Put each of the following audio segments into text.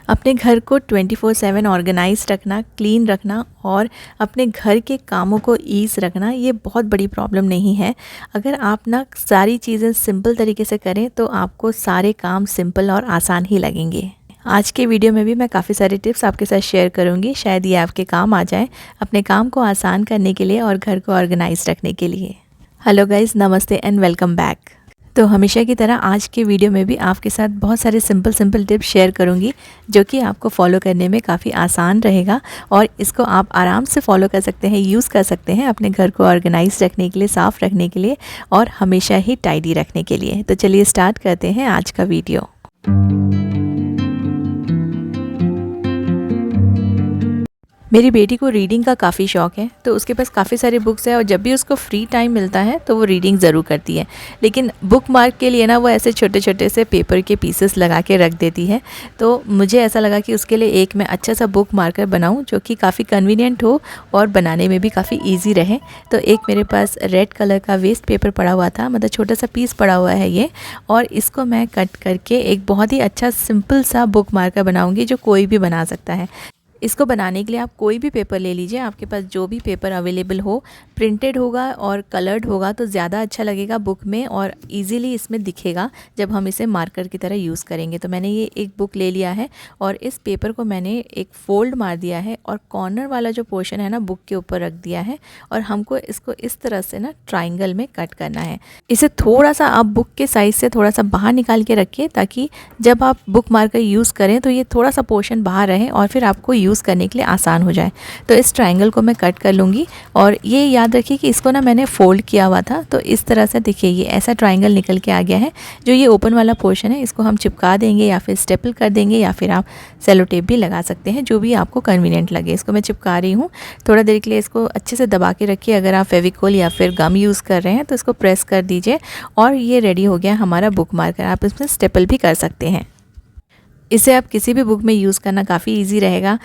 अपने घर को 24/7 ऑर्गेनाइज रखना, क्लीन रखना और अपने घर के कामों को ईज़ रखना ये बहुत बड़ी प्रॉब्लम नहीं है। अगर आप ना सारी चीज़ें सिंपल तरीके से करें तो आपको सारे काम सिंपल और आसान ही लगेंगे। आज के वीडियो में भी मैं काफ़ी सारे टिप्स आपके साथ शेयर करूंगी, शायद ये आपके काम आ जाएं अपने काम को आसान करने के लिए और घर को ऑर्गेनाइज रखने के लिए। हेलो गाइस, नमस्ते एंड वेलकम बैक। तो हमेशा की तरह आज के वीडियो में भी आपके साथ बहुत सारे सिंपल टिप्स शेयर करूंगी जो कि आपको फॉलो करने में काफ़ी आसान रहेगा और इसको आप आराम से फॉलो कर सकते हैं, यूज़ कर सकते हैं अपने घर को ऑर्गेनाइज रखने के लिए, साफ़ रखने के लिए और हमेशा ही टाइडी रखने के लिए। तो चलिए स्टार्ट करते हैं आज का वीडियो। मेरी बेटी को रीडिंग का काफ़ी शौक़ है, तो उसके पास काफ़ी सारी बुक्स है और जब भी उसको फ्री टाइम मिलता है तो वो रीडिंग ज़रूर करती है। लेकिन बुक मार्क के लिए ना वो ऐसे छोटे छोटे से पेपर के पीसेस लगा के रख देती है। तो मुझे ऐसा लगा कि उसके लिए एक मैं अच्छा सा बुक मार्कर बनाऊं जो कि काफ़ी कन्वीनियंट हो और बनाने में भी काफ़ी ईजी रहे। तो एक मेरे पास रेड कलर का वेस्ट पेपर पड़ा हुआ था, मतलब छोटा सा पीस पड़ा हुआ है ये, और इसको मैं कट करके एक बहुत ही अच्छा सिंपल सा बुक मार्कर बनाऊँगी जो कोई भी बना सकता है। इसको बनाने के लिए आप कोई भी पेपर ले लीजिए, आपके पास जो भी पेपर अवेलेबल हो। प्रिंटेड होगा और कलर्ड होगा तो ज़्यादा अच्छा लगेगा बुक में और इजीली इसमें दिखेगा जब हम इसे मार्कर की तरह यूज़ करेंगे। तो मैंने ये एक बुक ले लिया है और इस पेपर को मैंने एक फ़ोल्ड मार दिया है और कॉर्नर वाला जो पोर्शन है ना बुक के ऊपर रख दिया है और हमको इसको इस तरह से ना ट्राइंगल में कट करना है। इसे थोड़ा सा आप बुक के साइज़ से थोड़ा सा बाहर निकाल के रखिए ताकि जब आप बुक मार्कर यूज़ करें तो ये थोड़ा सा पोर्शन बाहर रहे और फिर आपको यूज़ करने के लिए आसान हो जाए। तो इस ट्रायंगल को मैं कट कर लूँगी और ये याद रखिए कि इसको ना मैंने फ़ोल्ड किया हुआ था, तो इस तरह से देखिए ये ऐसा ट्रायंगल निकल के आ गया है। जो ये ओपन वाला पोर्शन है इसको हम चिपका देंगे या फिर स्टेपल कर देंगे या फिर आप सेलो टेप भी लगा सकते हैं, जो भी आपको कन्वीनियंट लगे। इसको मैं चिपका रही हूँ। थोड़ा देर के लिए इसको अच्छे से दबा के रखिए। अगर आप फेविकोल या फिर गम यूज़ कर रहे हैं तो इसको प्रेस कर दीजिए और ये रेडी हो गया हमारा बुक मार्कर। आप इसमें स्टेपल भी कर सकते हैं। इसे आप किसी भी बुक में यूज़ करना काफ़ी इजी रहेगा।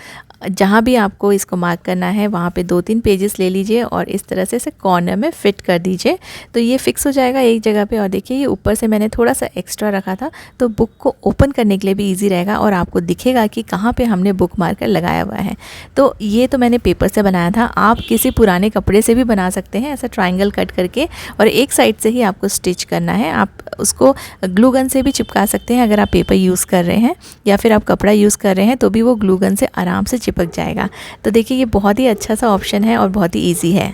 जहाँ भी आपको इसको मार्क करना है वहाँ पे 2-3 पेजेस ले लीजिए और इस तरह से इसे कॉर्नर में फ़िट कर दीजिए तो ये फिक्स हो जाएगा एक जगह पे। और देखिए ये ऊपर से मैंने थोड़ा सा एक्स्ट्रा रखा था तो बुक को ओपन करने के लिए भी इजी रहेगा और आपको दिखेगा कि कहाँ पे हमने बुक मार्कर लगाया हुआ है। तो ये तो मैंने पेपर से बनाया था, आप किसी पुराने कपड़े से भी बना सकते हैं ऐसा ट्राइंगल कट करके और एक साइड से ही आपको स्टिच करना है। आप उसको ग्लू गन से भी चिपका सकते हैं अगर आप पेपर यूज़ कर रहे हैं या फिर आप कपड़ा यूज़ कर रहे हैं तो भी वो ग्लू गन से आराम से चिपक जाएगा। तो देखिए ये बहुत ही अच्छा सा ऑप्शन है और बहुत ही इजी है।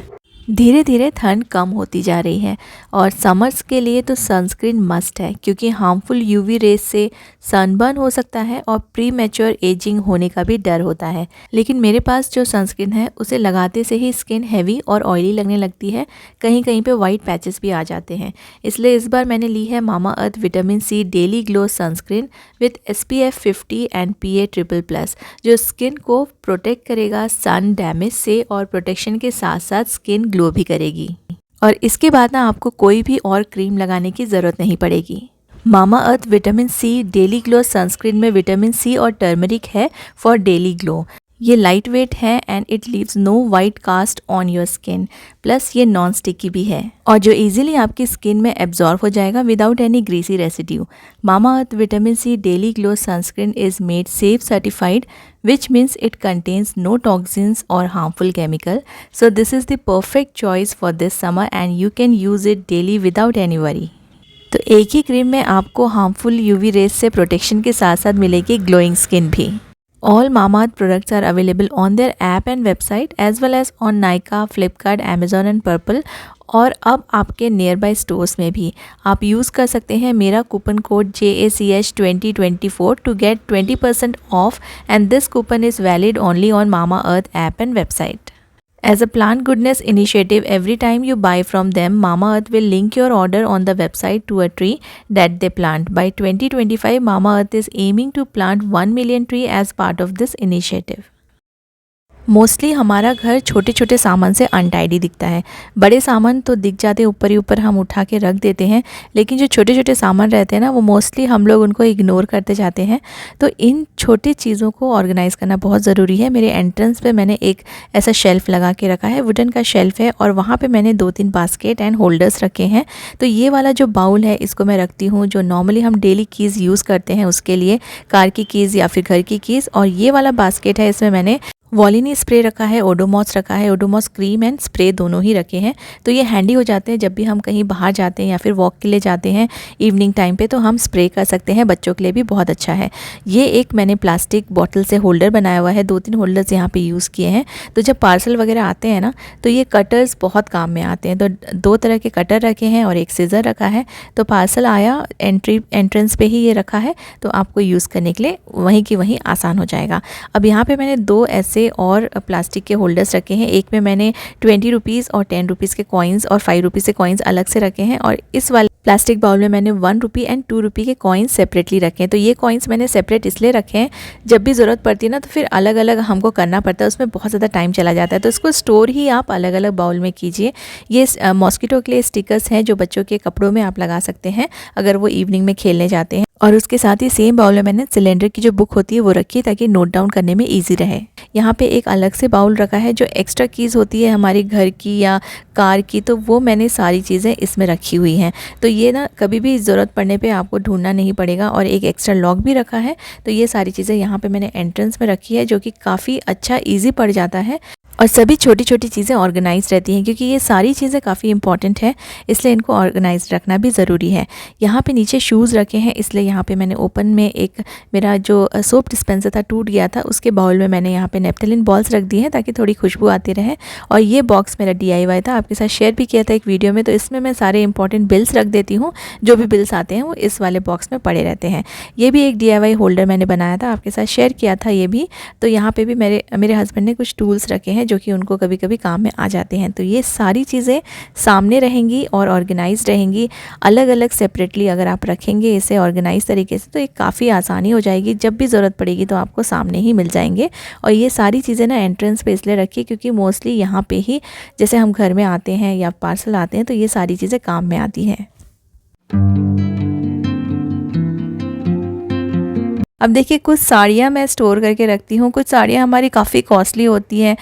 धीरे धीरे ठंड कम होती जा रही है और समर्स के लिए तो सनस्क्रीन मस्ट है क्योंकि हार्मफुल यूवी रेज से सनबर्न हो सकता है और प्री मैच्योर एजिंग होने का भी डर होता है। लेकिन मेरे पास जो सनस्क्रीन है उसे लगाते से ही स्किन हैवी और ऑयली लगने लगती है, कहीं कहीं पे वाइट पैचेस भी आ जाते हैं। इसलिए इस बार मैंने ली है मामा अर्थ vitamin C daily glow sunscreen with SPF 50 and PA++, जो स्किन को प्रोटेक्ट करेगा सन डैमेज से और प्रोटेक्शन के साथ साथ स्किन ग्लो भी करेगी। और इसके बाद ना आपको कोई भी और क्रीम लगाने की ज़रूरत नहीं पड़ेगी। मामा अर्थ vitamin C daily glow sunscreen में विटामिन सी और टर्मरिक है फॉर डेली ग्लो। ये लाइट वेट है and it leaves no white cast on your skin, plus ये नॉन स्टिकी भी है और जो इजीली आपकी स्किन में एब्जॉर्ब हो जाएगा without any greasy residue. Mama earth vitamin C daily glow sunscreen is made safe certified which means it contains no toxins or harmful chemical. So this is the perfect choice for this summer and you can use it daily without any worry. तो एक ही cream में आपको harmful UV rays से protection के साथ साथ मिलेगी glowing skin भी। All Mamaearth products are available on their app and website as well as on Nykaa, Flipkart, Amazon and Purple। और अब आपके नियर बाय स्टोर्स में भी आप यूज़ कर सकते हैं मेरा coupon code JACH2024 to get 20% off and this coupon is valid only on Mamaearth app and website. As a plant goodness initiative, every time you buy from them, Mamaearth will link your order on the website to a tree that they plant. By 2025, Mamaearth is aiming to plant 1 million trees as part of this initiative. Mostly हमारा घर छोटे छोटे सामान से untidy दिखता है। बड़े सामान तो दिख जाते ऊपर ही ऊपर, हम उठा के रख देते हैं, लेकिन जो छोटे छोटे सामान रहते हैं ना, वो मोस्टली हम लोग उनको इग्नोर करते जाते हैं। तो इन छोटी चीज़ों को ऑर्गेनाइज़ करना बहुत ज़रूरी है। मेरे एंट्रेंस पे मैंने एक ऐसा शेल्फ़ लगा के रखा है, वुडन का शेल्फ़ है, और वहाँ पे मैंने 2-3 बास्केट एंड होल्डर्स रखे हैं। तो ये वाला जो बाउल है, इसको मैं रखती हूँ जो नॉर्मली हम डेली कीज़ यूज़ करते हैं उसके लिए, कार की कीज़ या फिर घर की कीज़। और ये वाला बास्केट है, इसमें मैंने वॉलिनी स्प्रे रखा है, ओडोमॉस रखा है, ओडोमॉस क्रीम एंड स्प्रे दोनों ही रखे हैं। तो ये हैंडी हो जाते हैं जब भी हम कहीं बाहर जाते हैं या फिर वॉक के लिए जाते हैं इवनिंग टाइम पे, तो हम स्प्रे कर सकते हैं। बच्चों के लिए भी बहुत अच्छा है। ये एक मैंने प्लास्टिक बॉटल से होल्डर बनाया हुआ है, 2-3 होल्डर्स यहाँ पे यूज़ किए हैं। तो जब पार्सल वगैरह आते हैं ना, तो ये कटर्स बहुत काम में आते हैं। तो 2 तरह के कटर रखे हैं और एक सीज़र रखा है। तो पार्सल आया, एंट्रेंस पे ही ये रखा है, तो आपको यूज़ करने के लिए वहीं की वहीं आसान हो जाएगा। अब यहाँ पे मैंने 2 ऐसे और प्लास्टिक के होल्डर्स रखे हैं। एक में मैंने 20 रुपीज़ और 10 रुपीज़ के कॉइन्स और 5 रुपीज़ के कॉइन्स अलग से रखे हैं, और इस वाले प्लास्टिक बाउल में मैंने 1 रुपी एंड 2 रुपी के कॉइन्स सेपरेटली रखे हैं। तो ये कॉइन्स मैंने सेपरेट इसलिए रखे हैं, जब भी ज़रूरत पड़ती है ना, तो फिर अलग अलग हमको करना पड़ता है, उसमें बहुत ज़्यादा टाइम चला जाता है। तो इसको स्टोर ही आप अलग अलग बाउल में कीजिए। ये मॉस्किटो के लिए स्टिकर्स हैं जो बच्चों के कपड़ों में आप लगा सकते हैं अगर वो इवनिंग में खेलने जाते हैं। और उसके साथ ही सेम बाउल में मैंने सिलेंडर की जो बुक होती है वो रखी है, ताकि नोट डाउन करने में ईजी रहे। यहाँ पे एक अलग से बाउल रखा है जो एक्स्ट्रा कीज़ होती है हमारी घर की या कार की, तो वो मैंने सारी चीज़ें इसमें रखी हुई हैं। तो ये ना कभी भी ज़रूरत पड़ने पे आपको ढूंढना नहीं पड़ेगा। और एक एक्स्ट्रा लॉक भी रखा है। तो ये सारी चीज़ें यहाँ पे मैंने एंट्रेंस में रखी है, जो कि काफ़ी अच्छा ईजी पड़ जाता है। और सभी छोटी छोटी चीज़ें ऑर्गेनाइज रहती हैं, क्योंकि ये सारी चीज़ें काफ़ी इंपॉर्टेंट है, इसलिए इनको ऑर्गेनाइज रखना भी ज़रूरी है। यहाँ पे नीचे शूज़ रखे हैं, इसलिए यहाँ पे मैंने ओपन में एक मेरा जो सोप डिस्पेंसर था टूट गया था, उसके बाउल में मैंने यहाँ पे नेप्थलीन बॉल्स रख दी हैं ताकि थोड़ी खुशबू आती रहे। और ये बॉक्स मेरा DIY था, आपके साथ शेयर भी किया था एक वीडियो में। तो इसमें मैं सारे इंपॉर्टेंट बिल्स रख देती हूँ, जो भी बिल्स आते हैं वो इस वाले बॉक्स में पड़े रहते हैं। ये भी एक DIY होल्डर मैंने बनाया था, आपके साथ शेयर किया था ये भी। तो यहाँ पर भी मेरे हस्बैंड ने कुछ टूल्स रखे हैं जो कि उनको कभी कभी काम में आ जाते हैं। तो ये सारी चीज़ें सामने रहेंगी और ऑर्गेनाइज रहेंगी। अलग अलग सेपरेटली अगर आप रखेंगे इसे ऑर्गेनाइज तरीके से, तो एक काफ़ी आसानी हो जाएगी। जब भी ज़रूरत पड़ेगी तो आपको सामने ही मिल जाएंगे। और ये सारी चीज़ें ना एंट्रेंस पे इसलिए रखिए क्योंकि मोस्टली यहाँ पे ही जैसे हम घर में आते हैं या पार्सल आते हैं, तो ये सारी चीज़ें काम में आती हैं। अब देखिए, कुछ साड़ियाँ मैं स्टोर करके रखती हूँ। कुछ साड़ियाँ हमारी काफ़ी कॉस्टली होती हैं,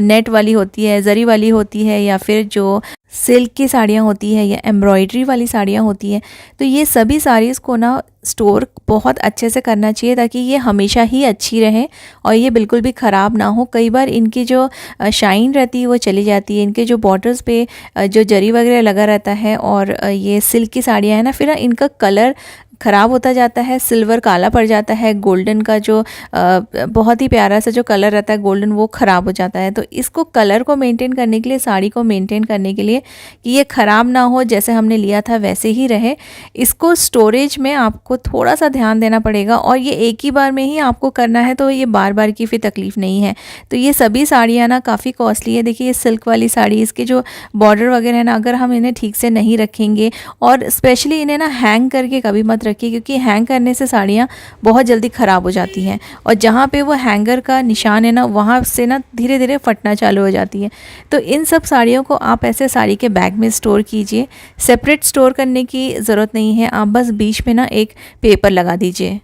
नेट वाली होती है, जरी वाली होती है, या फिर जो सिल्क की साड़ियाँ होती है या एम्ब्रॉयडरी वाली साड़ियाँ होती हैं। तो ये सभी साड़ीज़ को ना स्टोर बहुत अच्छे से करना चाहिए, ताकि ये हमेशा ही अच्छी रहे और ये बिल्कुल भी ख़राब ना हो। कई बार इनकी जो शाइन रहती है वो चली जाती है, इनके जो बॉर्डर्स पे जो जरी वगैरह लगा रहता है, और ये सिल्क की साड़ियाँ हैं ना, फिर इनका कलर ख़राब होता जाता है, सिल्वर काला पड़ जाता है, गोल्डन का जो बहुत ही प्यारा सा जो कलर रहता है गोल्डन, वो ख़राब हो जाता है। तो इसको कलर को मेंटेन करने के लिए, साड़ी को मेंटेन करने के लिए कि ये ख़राब ना हो, जैसे हमने लिया था वैसे ही रहे, इसको स्टोरेज में आपको थोड़ा सा ध्यान देना पड़ेगा। और ये एक ही बार में ही आपको करना है, तो ये बार बार की फिर तकलीफ़ नहीं है। तो ये सभी साड़ियाँ ना काफ़ी कॉस्टली है। देखिए, ये सिल्क वाली साड़ी, इसके जो बॉर्डर वगैरह है ना, अगर हम इन्हें ठीक से नहीं रखेंगे, और स्पेशली इन्हें ना हैंग करके कभी मत रखिए, क्योंकि हैंग करने से साड़ियाँ बहुत जल्दी ख़राब हो जाती हैं। और जहाँ पे वो हैंगर का निशान है ना, वहाँ से ना धीरे धीरे फटना चालू हो जाती है। तो इन सब साड़ियों को आप ऐसे साड़ी के बैग में स्टोर कीजिए। सेपरेट स्टोर करने की ज़रूरत नहीं है, आप बस बीच में ना एक पेपर लगा दीजिए।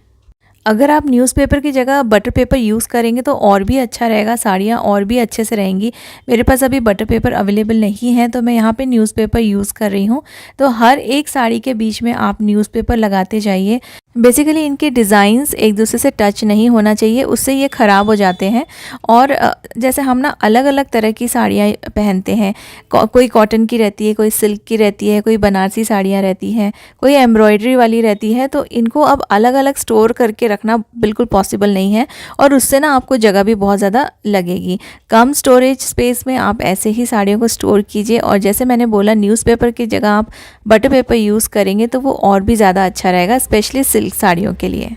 अगर आप न्यूज़पेपर की जगह बटर पेपर यूज़ करेंगे तो और भी अच्छा रहेगा, साड़ियाँ और भी अच्छे से रहेंगी। मेरे पास अभी बटर पेपर अवेलेबल नहीं है, तो मैं यहाँ पे न्यूज़पेपर यूज़ कर रही हूँ। तो हर एक साड़ी के बीच में आप न्यूज़पेपर लगाते जाइए। बेसिकली इनके डिज़ाइंस एक दूसरे से टच नहीं होना चाहिए, उससे ये ख़राब हो जाते हैं। और जैसे हम ना अलग अलग तरह की साड़ियाँ पहनते हैं, कोई कॉटन की रहती है, कोई सिल्क की रहती है, कोई बनारसी साड़ियाँ रहती हैं, कोई एम्ब्रॉयडरी वाली रहती है। तो इनको अब अलग अलग स्टोर करके रखना बिल्कुल पॉसिबल नहीं है, और उससे ना आपको जगह भी बहुत ज़्यादा लगेगी। कम स्टोरेज स्पेस में आप ऐसे ही साड़ियों को स्टोर कीजिए। और जैसे मैंने बोला, न्यूज़पेपर की जगह आप बटर पेपर यूज़ करेंगे तो वो और भी ज़्यादा अच्छा रहेगा, स्पेशली सिल्क साड़ियों के लिए।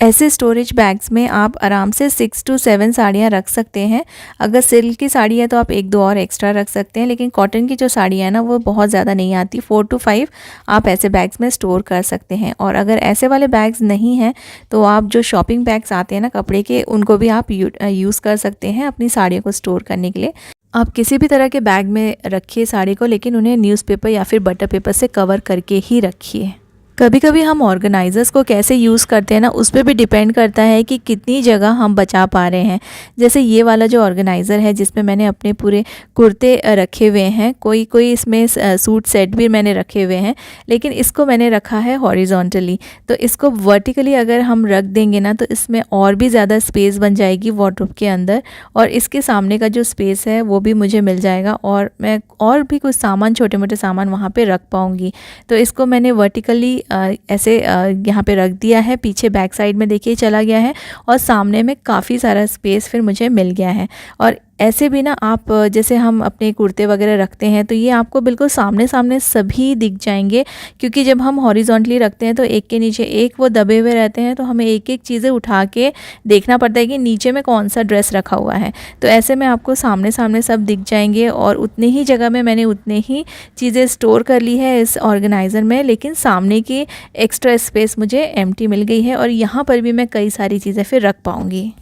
ऐसे स्टोरेज बैग्स में आप आराम से 6 to 7 साड़ियाँ रख सकते हैं। अगर सिल्क की साड़ी है तो आप 1-2 और एक्स्ट्रा रख सकते हैं, लेकिन कॉटन की जो साड़ियाँ हैं ना वो बहुत ज़्यादा नहीं आती। 4 to 5 आप ऐसे बैग्स में स्टोर कर सकते हैं। और अगर ऐसे वाले बैग्स नहीं हैं तो आप जो शॉपिंग बैग्स आते हैं ना कपड़े के, उनको भी आप यूज़ कर सकते हैं अपनी साड़ियों को स्टोर करने के लिए। आप किसी भी तरह के बैग में रखिए साड़ी को, लेकिन उन्हें न्यूज़पेपर या फिर बटर पेपर से कवर करके ही रखिए। कभी कभी हम ऑर्गेनाइज़र्स को कैसे यूज़ करते हैं ना, उस पर भी डिपेंड करता है कि कितनी जगह हम बचा पा रहे हैं। जैसे ये वाला जो ऑर्गेनाइज़र है जिसमें मैंने अपने पूरे कुर्ते रखे हुए हैं, कोई इसमें सूट सेट भी मैंने रखे हुए हैं, लेकिन इसको मैंने रखा है हॉरिजॉन्टली। तो इसको वर्टिकली अगर हम रख देंगे ना तो इसमें और भी ज़्यादा स्पेस बन जाएगी वार्डरोब के अंदर, और इसके सामने का जो स्पेस है वो भी मुझे मिल जाएगा और मैं और भी कुछ सामान, छोटे मोटे सामान वहाँ पे रख पाऊँगी। तो इसको मैंने वर्टिकली ऐसे यहाँ पे रख दिया है। पीछे बैक साइड में देखिए चला गया है और सामने में काफ़ी सारा स्पेस फिर मुझे मिल गया है। और ऐसे भी ना आप जैसे हम अपने कुर्ते वगैरह रखते हैं तो ये आपको बिल्कुल सामने सामने सभी दिख जाएंगे, क्योंकि जब हम हॉरिजॉन्टली रखते हैं तो एक के नीचे एक वो दबे हुए रहते हैं, तो हमें एक एक चीज़ें उठा के देखना पड़ता है कि नीचे में कौन सा ड्रेस रखा हुआ है। तो ऐसे में आपको सामने सामने सब दिख जाएंगे और उतने ही जगह में मैंने उतने ही चीज़ें स्टोर कर ली है इस ऑर्गेनाइज़र में, लेकिन सामने की एक्स्ट्रा स्पेस मुझे एम्प्टी मिल गई है और यहाँ पर भी मैं कई सारी चीज़ें फिर रख पाऊँगी।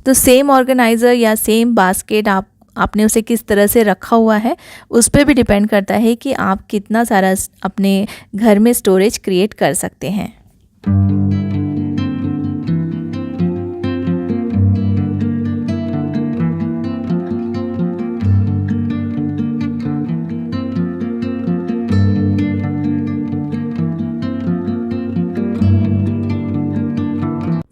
तो सेम ऑर्गेनाइज़र या सेम बास्केट आपने उसे किस तरह से रखा हुआ है उस पर भी डिपेंड करता है कि आप कितना सारा अपने घर में स्टोरेज क्रिएट कर सकते हैं।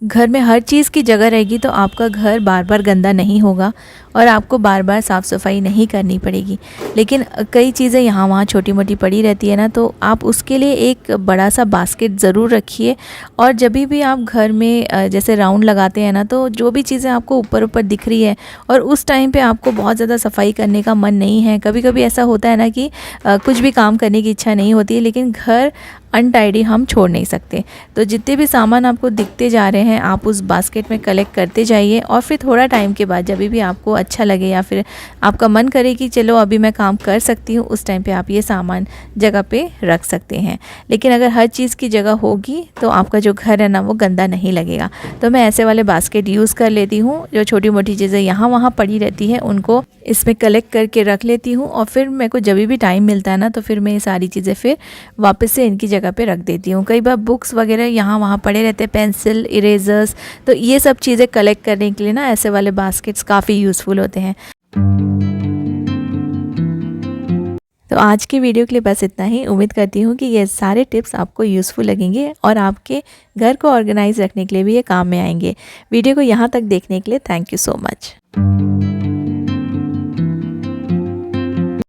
घर में हर चीज़ की जगह रहेगी तो आपका घर बार बार गंदा नहीं होगा और आपको बार बार साफ़ सफाई नहीं करनी पड़ेगी। लेकिन कई चीज़ें यहाँ वहाँ छोटी मोटी पड़ी रहती है ना, तो आप उसके लिए एक बड़ा सा बास्केट ज़रूर रखिए। और जब भी आप घर में जैसे राउंड लगाते हैं ना, तो जो भी चीज़ें आपको ऊपर ऊपर दिख रही है और उस टाइम पे आपको बहुत ज़्यादा सफाई करने का मन नहीं है, कभी कभी ऐसा होता है ना कि कुछ भी काम करने की इच्छा नहीं होती है, लेकिन घर अनटाइडी हम छोड़ नहीं सकते। तो जितने भी सामान आपको दिखते जा रहे हैं आप उस बास्केट में कलेक्ट करते जाइए, और फिर थोड़ा टाइम के बाद जब भी आपको अच्छा लगे या फिर आपका मन करे कि चलो अभी मैं काम कर सकती हूँ, उस टाइम पे आप ये सामान जगह पे रख सकते हैं। लेकिन अगर हर चीज़ की जगह होगी तो आपका जो घर है ना वो गंदा नहीं लगेगा। तो मैं ऐसे वाले बास्केट यूज़ कर लेती हूँ, जो छोटी मोटी चीज़ें यहाँ वहाँ पड़ी रहती है उनको इसमें कलेक्ट करके रख लेती हूँ, और फिर मेरे को जब भी टाइम मिलता है ना तो फिर मैं ये सारी चीज़ें फिर वापस से इनकी जगह पे रख देती हूँ। कई बार बुक्स वगैरह यहाँ वहाँ पड़े रहते हैं, पेंसिल, इरेजर्स, तो ये सब चीज़ें कलेक्ट करने के लिए ना ऐसे वाले बास्केट्स काफ़ी यूज़फुल होते हैं। तो आज की वीडियो के लिए बस इतना ही। उम्मीद करती हूँ कि ये सारे टिप्स आपको यूज़फुल लगेंगे और आपके घर को ऑर्गेनाइज रखने के लिए भी ये काम में आएंगे। वीडियो को यहाँ तक देखने के लिए थैंक यू सो मच।